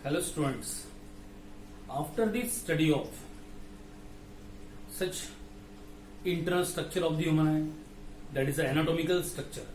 Hello students, after the study of such internal structure of the human eye, that is the anatomical structure,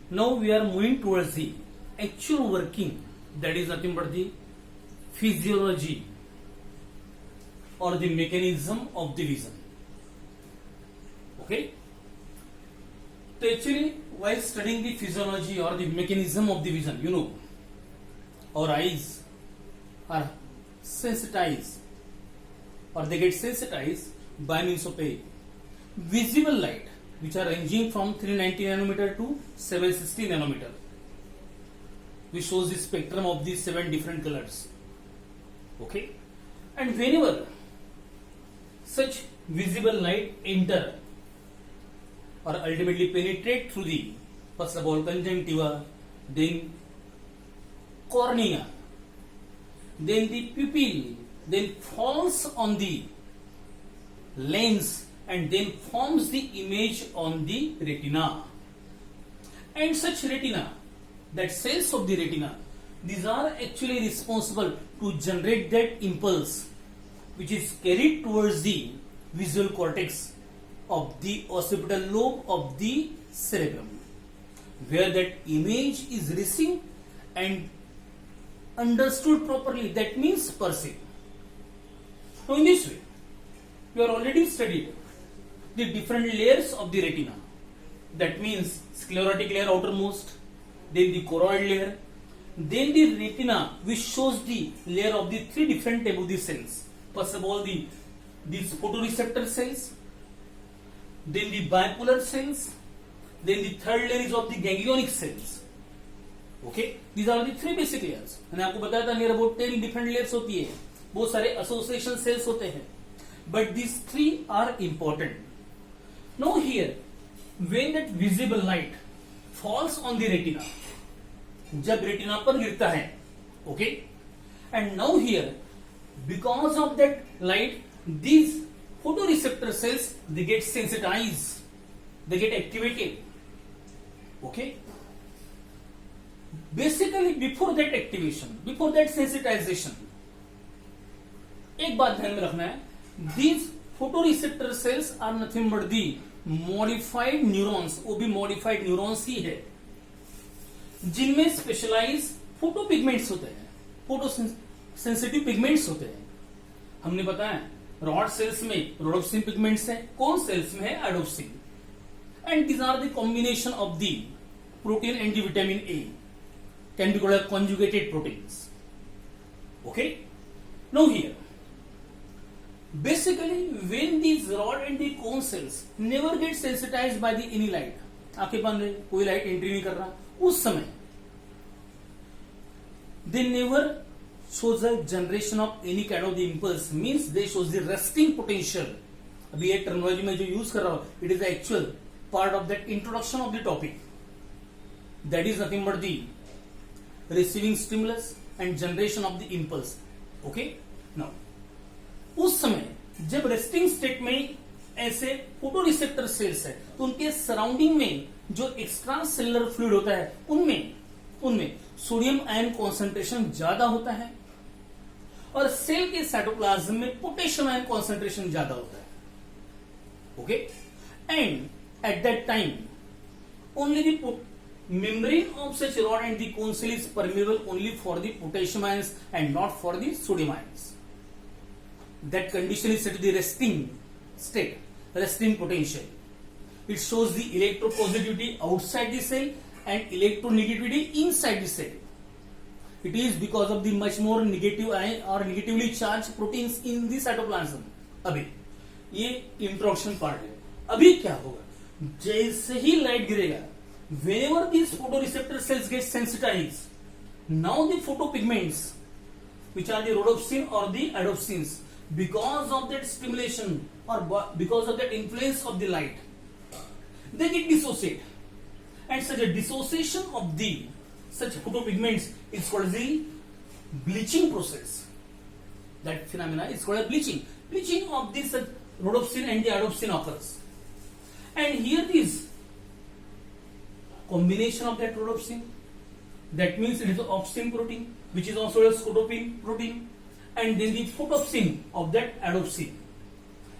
now we are moving towards the actual working, that is nothing but the physiology or the mechanism of the vision. Okay? So actually, while studying the physiology or the mechanism of the vision, you know, our eyes are sensitized or they get sensitized by means of a visible light which are ranging from 390 nanometer to 760 nanometer, which shows the spectrum of these 7 different colors. Okay, and whenever such visible light enter or ultimately penetrate through the first of all conjunctiva, then cornea, then the pupil, then falls on the lens and then forms the image on the retina. And such retina, that cells of the retina, these are actually responsible to generate that impulse which is carried towards the visual cortex of the occipital lobe of the cerebrum, where that image is received and understood properly, that means perceived. Now in this way, we are already studied the different layers of the retina, that means sclerotic layer outermost, then the choroid layer, then the retina which shows the layer of the 3 different type of the cells. First of all, these photoreceptor cells, then the bipolar cells, then the third layer is of the ganglionic cells. Okay, these are the 3 basic layers. मैंने आपको बताया था near about 10 different layers होती है, बहुत सारे association sales होते हैं, but these 3 are important. Now here, when that visible light falls on the retina, जब रेटिना पर गिरता है, okay, and now here, because of that light, these photoreceptor cells, they get sensitized, they get activated. Okay, basically before that activation, before that sensitization, एक बात ध्यान में रखना है, these photoreceptor cells are nothing but the modified neurons, वो भी modified neurons ही है, जिनमें स्पेशलाइज फोटोपिगमेंट्स होते हैं, फोटो सेंसिटिव पिगमेंट्स होते हैं. हमने बताया रॉड सेल्स में रोडोप्सिन पिगमेंट्स है, कोन सेल्स में है iodopsin, and these are the combination of the protein and the vitamin A, can be called conjugated proteins. Okay, now here basically when these rod and the cone cells never get sensitized by the any light, आंखें बंद है, कोई light entry नहीं कर रहा, उस समय they never shows a generation of any kind of the impulse, means they shows the resting potential. अभी ये टर्मिनोलॉजी में जो यूज कर रहा हूं, it is the actual part of that introduction of the topic, that is nothing but the receiving stimulus and generation of the impulse. Okay, now उस समय जब रेस्टिंग स्टेट में ऐसे फोटोरिसेप्टर सेल्स है, तो उनके सराउंडिंग में जो एक्स्ट्रा सेलुलर फ्लूइड होता है, उनमें सोडियम आयन कॉन्सेंट्रेशन ज्यादा होता है और सेल के साइटोप्लाज्म में पोटेशियम आयन कॉन्सेंट्रेशन ज्यादा होता है. Okay, and at that time only the membrane of such rod and the cone cell is permeable only for the potassium ions and not for the sodium ions. That condition is said to be resting state, resting potential. It shows the electropositivity outside the cell and electronegativity inside the cell. It is because of the much more negative ion or negatively charged proteins in the cytoplasm. अभी ये introduction part है. अभी क्या होगा, जैसे ही light गिरेगा, whenever these photoreceptor cells get sensitized, now the photopigments, which are the rhodopsin or the adopsins, because of that stimulation or because of that influence of the light, they get dissociate, and such a dissociation of the such photopigments is called the bleaching process. That phenomena is called a bleaching of this rhodopsin and the adopsin occurs, and here this combination of that rhodopsin, that means it is an opsin protein, which is also a scotopin protein, and then the photopsin of that adopsin,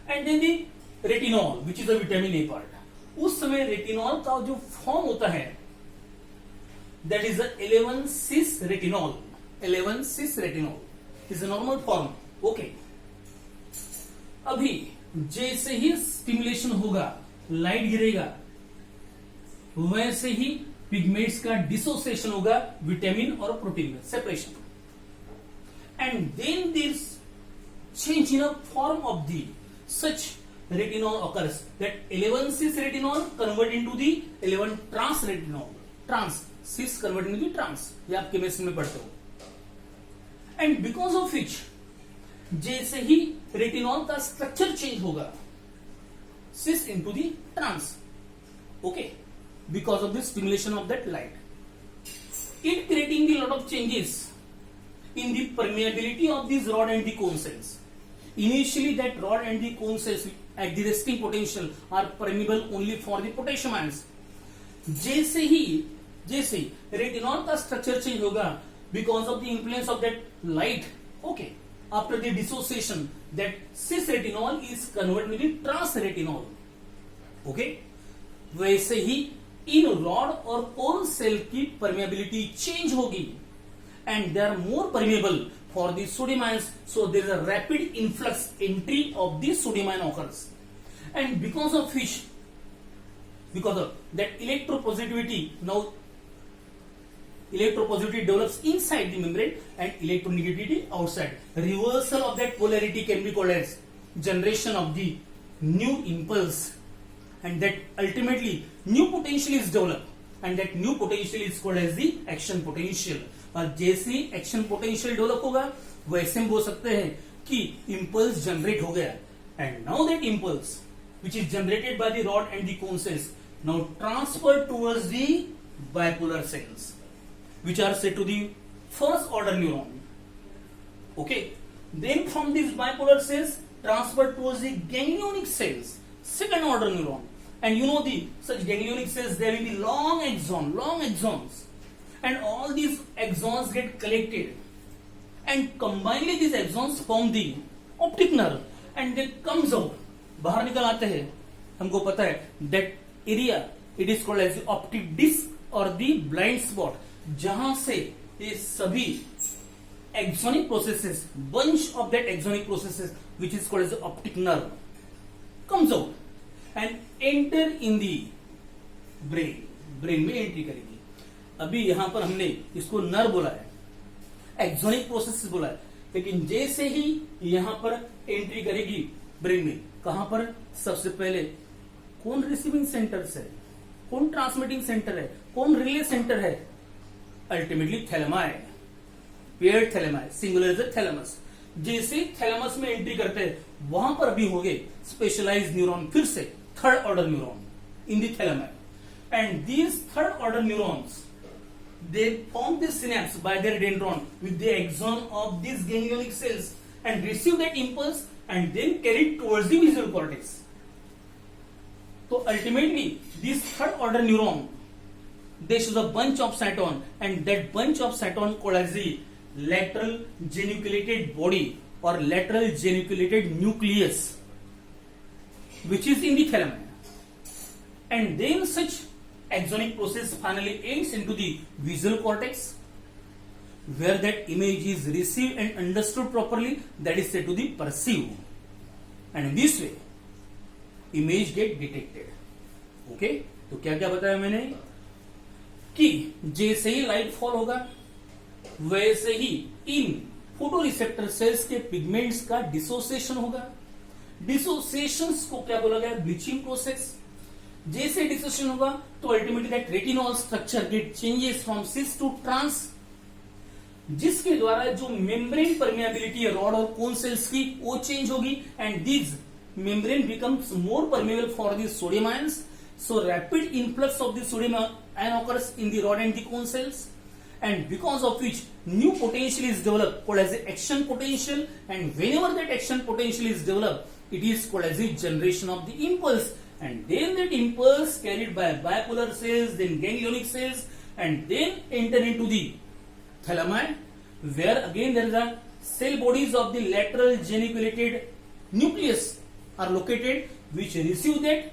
and then the retinol which is a vitamin A part. उस समय retinol का जो form होता है that is the 11-cis retinol. 11-cis retinol is a normal form. Okay. अभी जैसे ही stimulation होगा, light गिरेगा, वैसे ही पिगमेंट्स का डिसोसिएशन होगा विटामिन और प्रोटीन में, separation. And then this change in a form of the such retinol occurs that 11-cis retinol convert into the 11-trans retinol. Trans cis convert into the trans. ये आप chemistry में पढ़ते हो. And because of which जैसे ही retinol का structure change होगा, cis into the trans. Okay, because of the stimulation of that light, it creating the lot of changes in the permeability of these rod and the cone cells. Initially, that rod and the cone cells at the resting potential are permeable only for the potassium ions. जैसे ही retinol का structure change होगा because of the influence of that light, okay, after the dissociation, that cis retinol is converted into trans retinol. Okay, वैसे ही इन rod और cone cell की permeability change होगी and they are more permeable for the sodium ions, so there is a rapid influx entry of the sodium ion occurs, and because of that electropositivity, now electropositivity develops inside the membrane and electronegativity outside. Reversal of that polarity can be called as generation of the new impulse, and that ultimately new potential is developed, and that new potential is called as the action potential. और जैसे ही action potential develop होगा, वैसे हम बोल सकते हैं कि impulse generate हो गया. And now that impulse which is generated by the rod and the cone cells now transfer towards the bipolar cells which are said to the first order neuron. Okay, then from these bipolar cells transfer towards the ganglionic cells, second order neuron. And you know the such ganglionic cells, there will be long axons, and all these axons get collected, and combinedly these axons form the optic nerve, and they comes out, बाहर निकल आते हैं. हमको पता है that area it is called as the optic disc or the blind spot, जहां से ये सभी axonic processes, bunch of that axonic processes which is called as the optic nerve comes out and enter in the brain में entry करेगी. अभी यहां पर हमने इसको नर्व बोला है, एक्सोनिक प्रोसेसेस बोला है, लेकिन जैसे ही यहां पर एंट्री करेगी ब्रेन में, कहां पर सबसे पहले कौन रिसीविंग सेंटर है, कौन ट्रांसमिटिंग सेंटर है, कौन रिले सेंटर है, ultimately thalami, paired thalami, singular is thalamus. जैसे थैलेमस में एंट्री करते हैं, वहां पर अभी हो गए स्पेशलाइज्ड न्यूरॉन, फिर से third order neuron in the thalami. And these third order neurons they form this synapse by their dendron with the axon of these ganglionic cells and receive that impulse and then carry it towards the visual cortex. So ultimately this third order neuron, they show a bunch of cyton, and that bunch of cyton called as the lateral geniculated body or lateral geniculated nucleus, which is in the thalamus. And then such axonic process finally ends into the visual cortex, where that image is received and understood properly, that is said to be perceived, and in this way image get detected. Okay, तो क्या क्या बताया मैंने कि जैसे ही light fall होगा, वैसे ही इन photo receptor cells के पिगमेंट्स का डिसोसिएशन होगा. डिसोसिएशंस को क्या बोला गया, ब्लीचिंग प्रोसेस. जैसे डिसोसिएशन होगा तो ultimately that retinol structure get changes from cis to trans, जिसके द्वारा जो मेम्ब्रेन परमेबिलिटी है रॉड और कोन सेल्स की, वो चेंज होगी, and this membrane becomes more permeable for the sodium ions. So rapid influx of the sodium ion occurs in the rod and the cone cells, and because of which new potential is developed called as the action potential, and whenever that action potential is developed, it is called as the generation of the impulse. And then that impulse carried by bipolar cells, then ganglionic cells, and then enter into the thalami, where again there is a cell bodies of the lateral geniculate nucleus are located which receive that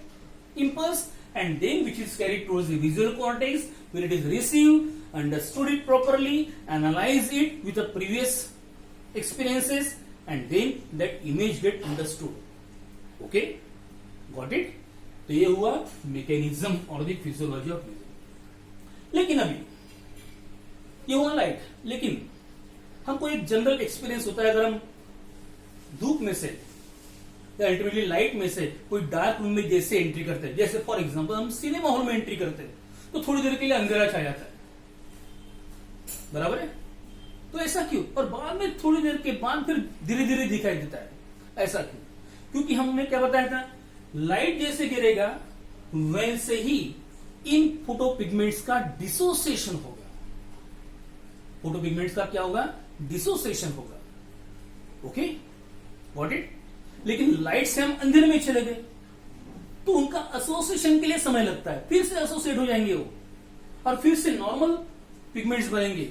impulse and then which is carried towards the visual cortex where it is received, understood it properly, analyze it with the previous experiences and then that image get understood. Okay, got it? तो ये हुआ mechanism और the physiology of music. लेकिन अभी ये हुआ light, लेकिन हमको एक जनरल एक्सपीरियंस होता है अगर हम धूप में से या अल्टीमेटली लाइट में से कोई डार्क रूम में जैसे एंट्री करते हैं, जैसे फॉर एग्जांपल हम सिनेमा हॉल में एंट्री करते हैं तो थोड़ी देर के लिए अंधेरा छा जाता है, बराबर है? तो ऐसा क्यों? और बाद में थोड़ी देर के बाद फिर धीरे धीरे दिखाई देता है, ऐसा क्यों? क्योंकि हमने क्या बताया था, लाइट जैसे गिरेगा वैसे ही इन फोटोपिगमेंट्स का डिसोसिएशन होगा। फोटोपिगमेंट्स का क्या होगा? डिसोसिएशन होगा। Okay, got it? लेकिन लाइट से हम अंधेरे में चले गए तो उनका एसोसिएशन के लिए समय लगता है, फिर से एसोसिएट हो जाएंगे वो और फिर से नॉर्मल पिगमेंट्स बनेंगे।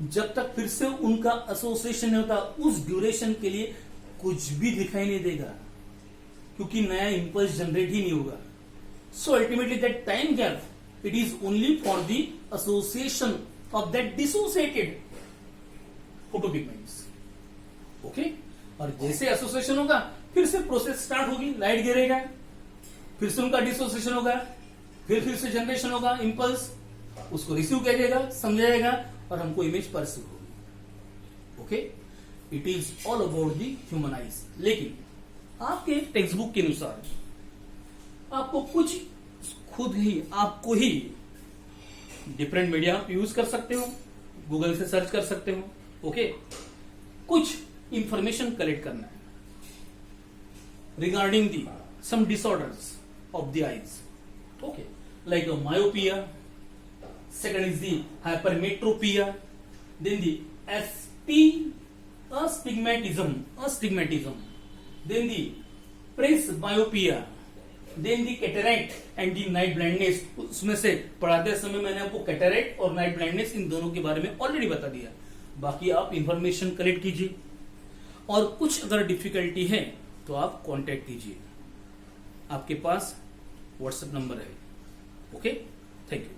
जब तक फिर से उनका एसोसिएशन नहीं होता उस ड्यूरेशन के लिए कुछ भी दिखाई नहीं देगा क्योंकि नया इंपल्स जनरेट ही नहीं होगा। So ultimately that time gap it is only for the association of that dissociated photopigments. Okay, और जैसे एसोसिएशन होगा फिर से प्रोसेस स्टार्ट होगी, लाइट गिरेगा, फिर से उनका डिसोसिएशन होगा, फिर से जनरेशन होगा इंपल्स, उसको रिसीव किया जाएगा, समझा जाएगा और हमको इमेज परसीव होगी। Okay, it is all about the human eyes. लेकिन आपके टेक्स्ट बुक के अनुसार आपको कुछ खुद ही आपको ही डिफरेंट मीडिया आप यूज कर सकते हो, गूगल से सर्च कर सकते हो। ओके, कुछ इंफॉर्मेशन कलेक्ट करना है regarding the some disorders of the eyes. Okay, like myopia, second is the hypermetropia, then the astigmatism, then the presbyopia, then the cataract and the night blindness। उसमें से पढ़ाते समय मैंने आपको कैटरैक्ट और नाइट ब्लाइंडनेस इन दोनों के बारे में ऑलरेडी बता दिया। बाकी आप इंफॉर्मेशन कलेक्ट कीजिए और कुछ अगर डिफिकल्टी है तो आप कांटेक्ट कीजिए, आपके पास व्हाट्सएप नंबर है। Okay, thank you.